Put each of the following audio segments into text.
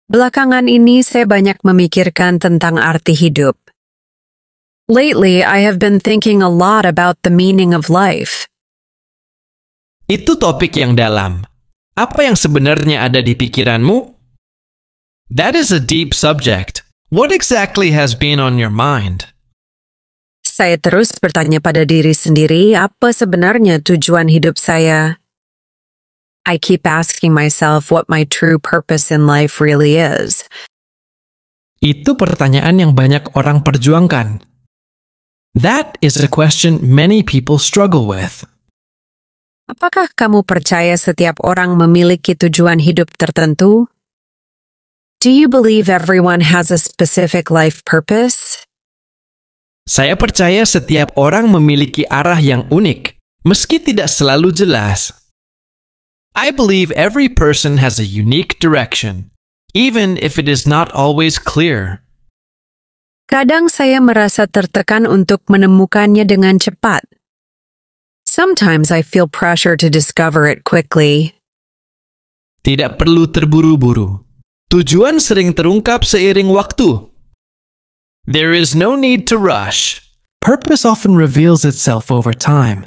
Belakangan ini saya banyak memikirkan tentang arti hidup. Lately, I have been thinking a lot about the meaning of life. Itu topik yang dalam. Apa yang sebenarnya ada di pikiranmu? That is a deep subject. What exactly has been on your mind? Saya terus bertanya pada diri sendiri, apa sebenarnya tujuan hidup saya? I keep asking myself what my true purpose in life really is. Itu pertanyaan yang banyak orang perjuangkan. That is a question many people struggle with. Apakah kamu percaya setiap orang memiliki tujuan hidup tertentu? Do you believe everyone has a specific life purpose? Saya percaya setiap orang memiliki arah yang unik, meski tidak selalu jelas. I believe every person has a unique direction, even if it is not always clear. Kadang saya merasa tertekan untuk menemukannya dengan cepat. Sometimes I feel pressure to discover it quickly. Tidak perlu terburu-buru. Tujuan sering terungkap seiring waktu. There is no need to rush. Purpose often reveals itself over time.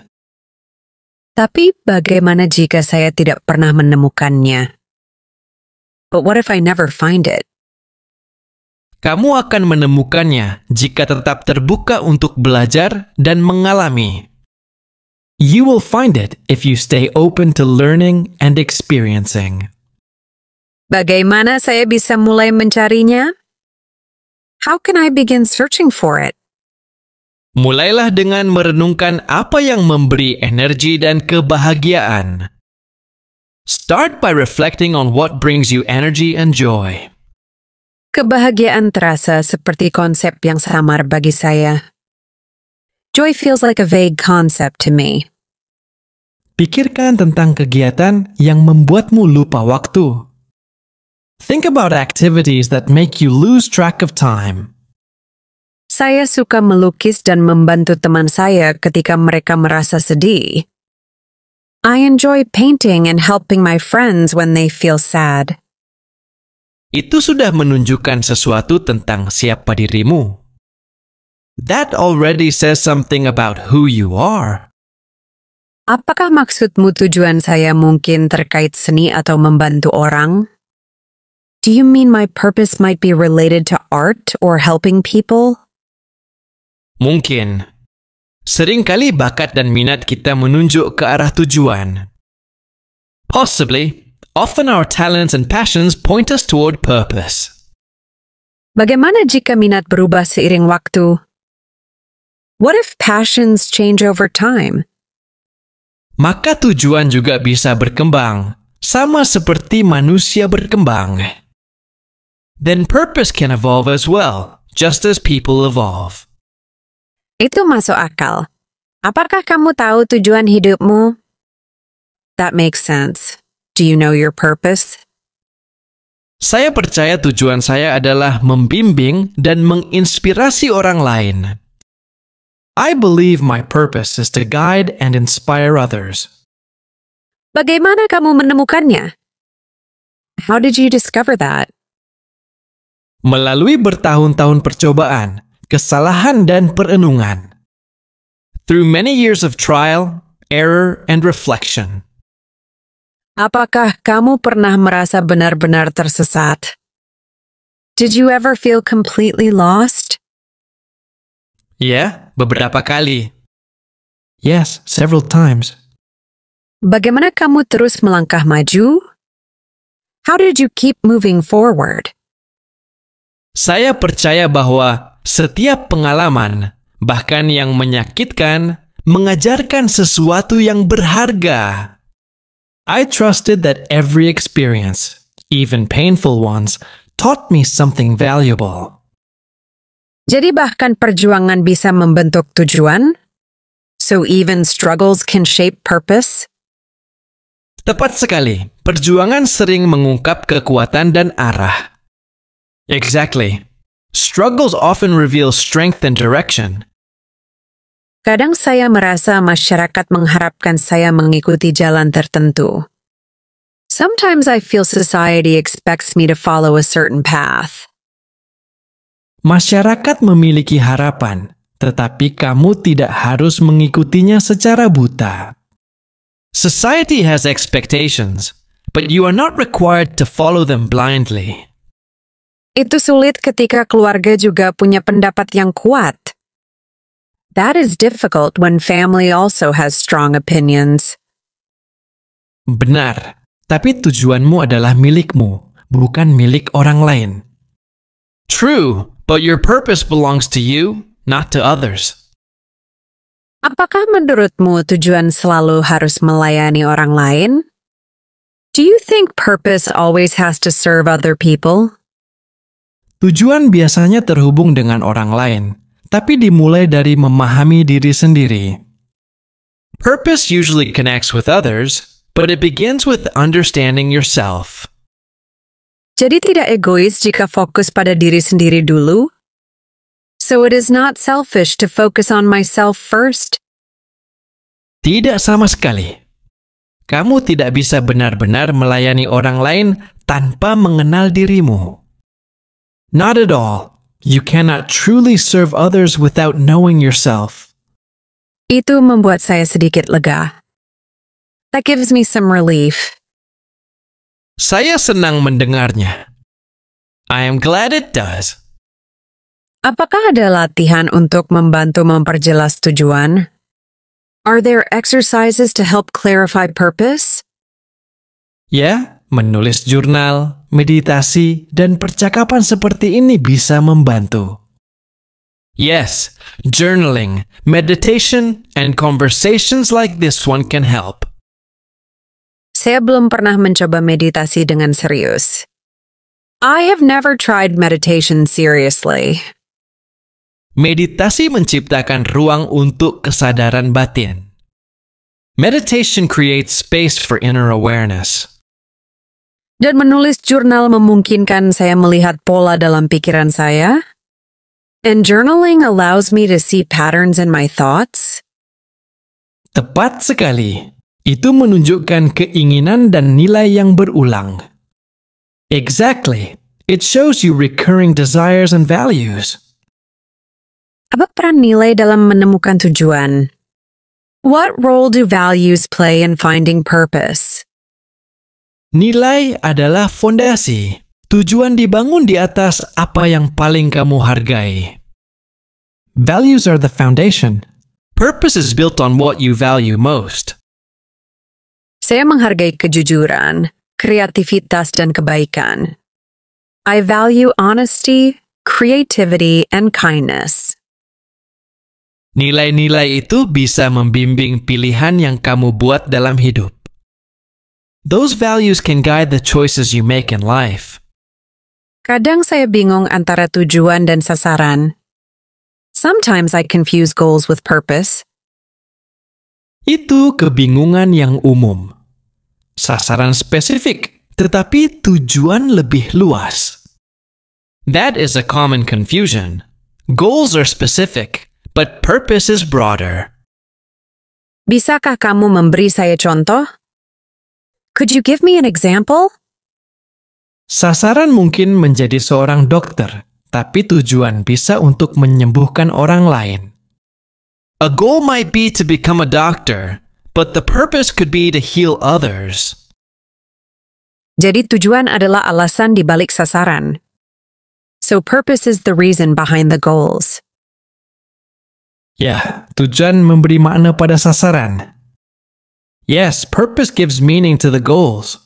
Tapi bagaimana jika saya tidak pernah menemukannya? But what if I never find it? Kamu akan menemukannya jika tetap terbuka untuk belajar dan mengalami. You will find it if you stay open to learning and experiencing. Bagaimana saya bisa mulai mencarinya? How can I begin searching for it? Mulailah dengan merenungkan apa yang memberi energi dan kebahagiaan. Start by reflecting on what brings you energy and joy. Kebahagiaan terasa seperti konsep yang samar bagi saya. Joy feels like a vague concept to me. Pikirkan tentang kegiatan yang membuatmu lupa waktu. Think about activities that make you lose track of time. Saya suka melukis dan membantu teman saya ketika mereka merasa sedih. I enjoy painting and helping my friends when they feel sad. Itu sudah menunjukkan sesuatu tentang siapa dirimu. That already says something about who you are. Apakah maksudmu tujuan saya mungkin terkait seni atau membantu orang? Do you mean my purpose might be related to art or helping people? Mungkin. Seringkali bakat dan minat kita menunjuk ke arah tujuan. Possibly, often our talents and passions point us toward purpose. Bagaimana jika minat berubah seiring waktu? What if passions change over time? Maka tujuan juga bisa berkembang, sama seperti manusia berkembang. Then purpose can evolve as well, just as people evolve. Itu masuk akal. Apakah kamu tahu tujuan hidupmu? That makes sense. Do you know your purpose? Saya percaya tujuan saya adalah membimbing dan menginspirasi orang lain. I believe my purpose is to guide and inspire others. Bagaimana kamu menemukannya? How did you discover that? Melalui bertahun-tahun percobaan, kesalahan dan perenungan. Through many years of trial, error, and reflection. Apakah kamu pernah merasa benar-benar tersesat? Did you ever feel completely lost? Ya, beberapa kali. Yes, several times. Bagaimana kamu terus melangkah maju? How did you keep moving forward? Saya percaya bahwa setiap pengalaman, bahkan yang menyakitkan, mengajarkan sesuatu yang berharga. I trusted that every experience, even painful ones, taught me something valuable. Jadi bahkan perjuangan bisa membentuk tujuan? So even struggles can shape purpose? Tepat sekali, perjuangan sering mengungkap kekuatan dan arah. Exactly. Struggles often reveal strength and direction. Kadang saya merasa masyarakat mengharapkan saya mengikuti jalan tertentu. Sometimes I feel society expects me to follow a certain path. Masyarakat memiliki harapan, tetapi kamu tidak harus mengikutinya secara buta. Society has expectations, but you are not required to follow them blindly. Itu sulit ketika keluarga juga punya pendapat yang kuat. That is difficult when family also has strong opinions. Benar, tapi tujuanmu adalah milikmu, bukan milik orang lain. True, but your purpose belongs to you, not to others. Apakah menurutmu tujuan selalu harus melayani orang lain? Do you think purpose always has to serve other people? Tujuan biasanya terhubung dengan orang lain, tapi dimulai dari memahami diri sendiri. Purpose usually connects with others, but it begins with understanding yourself. Jadi tidak egois jika fokus pada diri sendiri dulu? So it is not selfish to focus on myself first? Tidak sama sekali. Kamu tidak bisa benar-benar melayani orang lain tanpa mengenal dirimu. Not at all. You cannot truly serve others without knowing yourself. Itu membuat saya sedikit lega. That gives me some relief. Saya senang mendengarnya. I am glad it does. Apakah ada latihan untuk membantu memperjelas tujuan? Are there exercises to help clarify purpose? Ya, menulis jurnal, meditasi, dan percakapan seperti ini bisa membantu. Yes, journaling, meditation, and conversations like this one can help. Saya belum pernah mencoba meditasi dengan serius. I have never tried meditation seriously. Meditasi menciptakan ruang untuk kesadaran batin. Meditation creates space for inner awareness. Dan menulis jurnal memungkinkan saya melihat pola dalam pikiran saya? And journaling allows me to see patterns in my thoughts? Tepat sekali. Itu menunjukkan keinginan dan nilai yang berulang. Exactly. It shows you recurring desires and values. Apa peran nilai dalam menemukan tujuan? What role do values play in finding purpose? Nilai adalah fondasi. Tujuan dibangun di atas apa yang paling kamu hargai. Values are the foundation. Purpose is built on what you value most. Saya menghargai kejujuran, kreativitas, dan kebaikan. I value honesty, creativity, and kindness. Nilai-nilai itu bisa membimbing pilihan yang kamu buat dalam hidup. Those values can guide the choices you make in life. Kadang saya bingung antara tujuan dan sasaran. Sometimes I confuse goals with purpose. Itu kebingungan yang umum. Sasaran spesifik, tetapi tujuan lebih luas. That is a common confusion. Goals are specific, but purpose is broader. Bisakah kamu memberi saya contoh? Could you give me an example? Sasaran mungkin menjadi seorang dokter, tapi tujuan bisa untuk menyembuhkan orang lain. A goal might be to become a doctor, but the purpose could be to heal others. Jadi tujuan adalah alasan di balik sasaran. So purpose is the reason behind the goals. Ya, tujuan memberi makna pada sasaran. Yes, purpose gives meaning to the goals.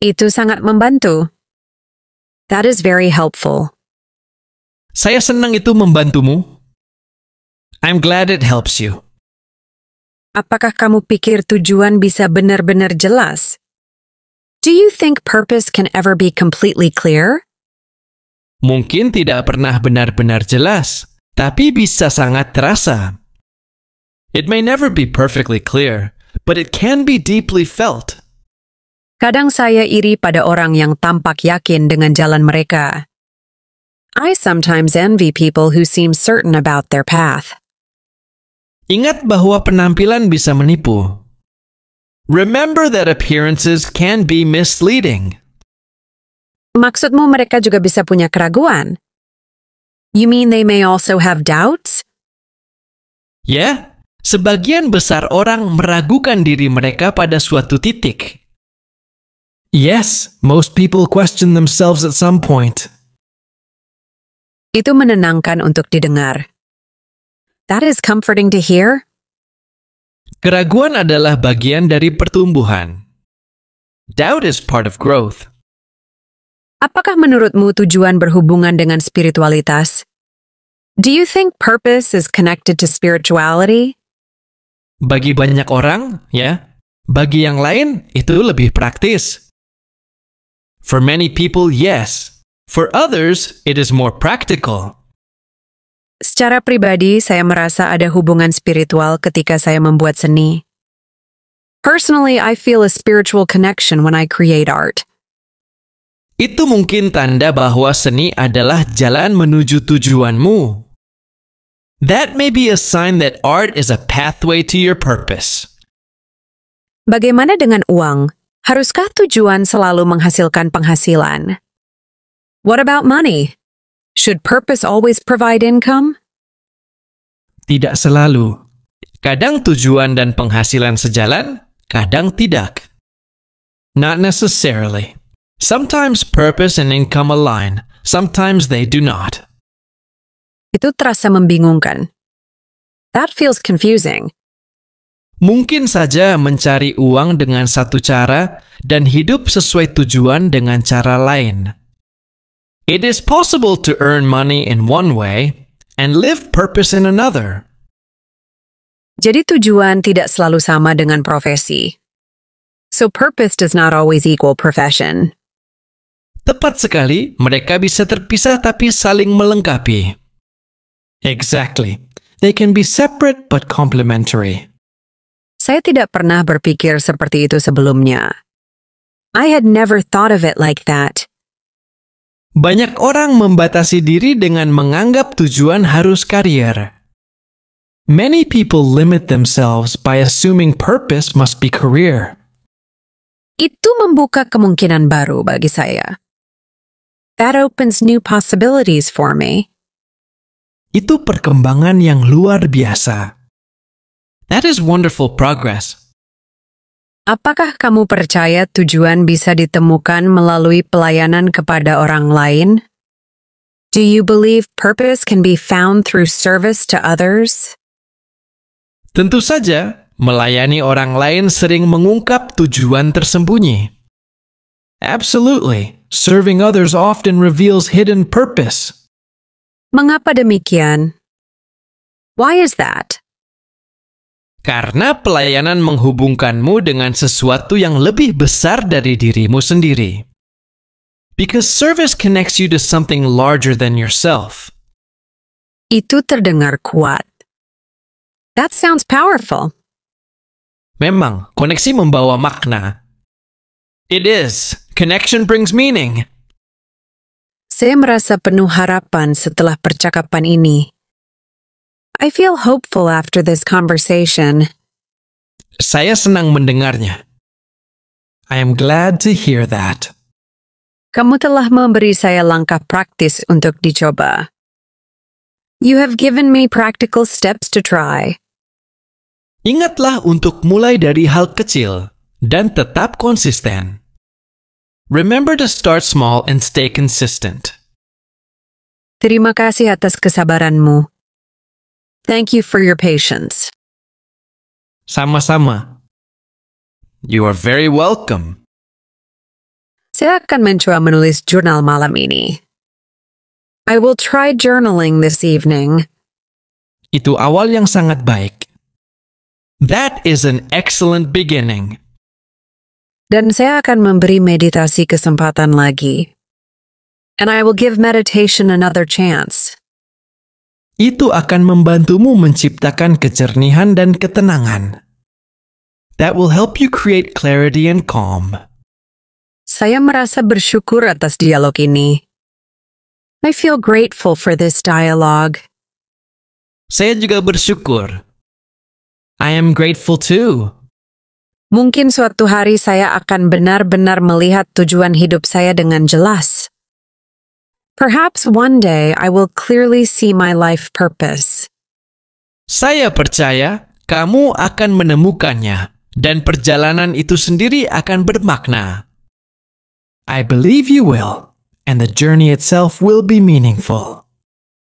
Itu sangat membantu. That is very helpful. Saya senang itu membantumu. I'm glad it helps you. Apakah kamu pikir tujuan bisa benar-benar jelas? Do you think purpose can ever be completely clear? Mungkin tidak pernah benar-benar jelas, tapi bisa sangat terasa. It may never be perfectly clear, but it can be deeply felt. Kadang saya iri pada orang yang tampak yakin dengan jalan mereka. I sometimes envy people who seem certain about their path. Ingat bahwa penampilan bisa menipu. Remember that appearances can be misleading. Maksudmu mereka juga bisa punya keraguan? You mean they may also have doubts? Ya, sebagian besar orang meragukan diri mereka pada suatu titik. Yes, most people question themselves at some point. Itu menenangkan untuk didengar. That is comforting to hear. Keraguan adalah bagian dari pertumbuhan. Doubt is part of growth. Apakah menurutmu tujuan berhubungan dengan spiritualitas? Do you think purpose is connected to spirituality? Bagi banyak orang, ya. Bagi yang lain, itu lebih praktis. For many people, yes. For others, it is more practical. Secara pribadi, saya merasa ada hubungan spiritual ketika saya membuat seni. Personally, I feel a spiritual connection when I create art. Itu mungkin tanda bahwa seni adalah jalan menuju tujuanmu. That may be a sign that art is a pathway to your purpose. Bagaimana dengan uang? Haruskah tujuan selalu menghasilkan penghasilan? What about money? Should purpose always provide income? Tidak selalu. Kadang tujuan dan penghasilan sejalan, kadang tidak. Not necessarily. Sometimes purpose and income align, sometimes they do not. Itu terasa membingungkan. That feels confusing. Mungkin saja mencari uang dengan satu cara dan hidup sesuai tujuan dengan cara lain. It is possible to earn money in one way and live purpose in another. Jadi tujuan tidak selalu sama dengan profesi. So purpose does not always equal profession. Tepat sekali, mereka bisa terpisah tapi saling melengkapi. Exactly. They can be separate but complementary. Saya tidak pernah berpikir seperti itu sebelumnya. I had never thought of it like that. Banyak orang membatasi diri dengan menganggap tujuan harus karier. Many people limit themselves by assuming purpose must be career. Itu membuka kemungkinan baru bagi saya. That opens new possibilities for me. Itu perkembangan yang luar biasa. That is wonderful progress. Apakah kamu percaya tujuan bisa ditemukan melalui pelayanan kepada orang lain? Do you believe purpose can be found through service to others? Tentu saja, melayani orang lain sering mengungkap tujuan tersembunyi. Absolutely, serving others often reveals hidden purpose. Mengapa demikian? Why is that? Karena pelayanan menghubungkanmu dengan sesuatu yang lebih besar dari dirimu sendiri. Because service connects you to something larger than yourself. Itu terdengar kuat. That sounds powerful. Memang, koneksi membawa makna. It is. Connection brings meaning. Saya merasa penuh harapan setelah percakapan ini. I feel hopeful after this conversation. Saya senang mendengarnya. I am glad to hear that. Kamu telah memberi saya langkah praktis untuk dicoba. You have given me practical steps to try. Ingatlah untuk mulai dari hal kecil dan tetap konsisten. Remember to start small and stay consistent. Terima kasih atas kesabaranmu. Thank you for your patience. Sama-sama. You are very welcome. Saya akan mencoba menulis jurnal malam ini. I will try journaling this evening. Itu awal yang sangat baik. That is an excellent beginning. Dan saya akan memberi meditasi kesempatan lagi. And I will give meditation another chance. Itu akan membantumu menciptakan kejernihan dan ketenangan. That will help you create clarity and calm. Saya merasa bersyukur atas dialog ini. I feel grateful for this dialogue. Saya juga bersyukur. I am grateful too. Mungkin suatu hari saya akan benar-benar melihat tujuan hidup saya dengan jelas. Perhaps one day I will clearly see my life purpose. Saya percaya kamu akan menemukannya, dan perjalanan itu sendiri akan bermakna. I believe you will, and the journey itself will be meaningful.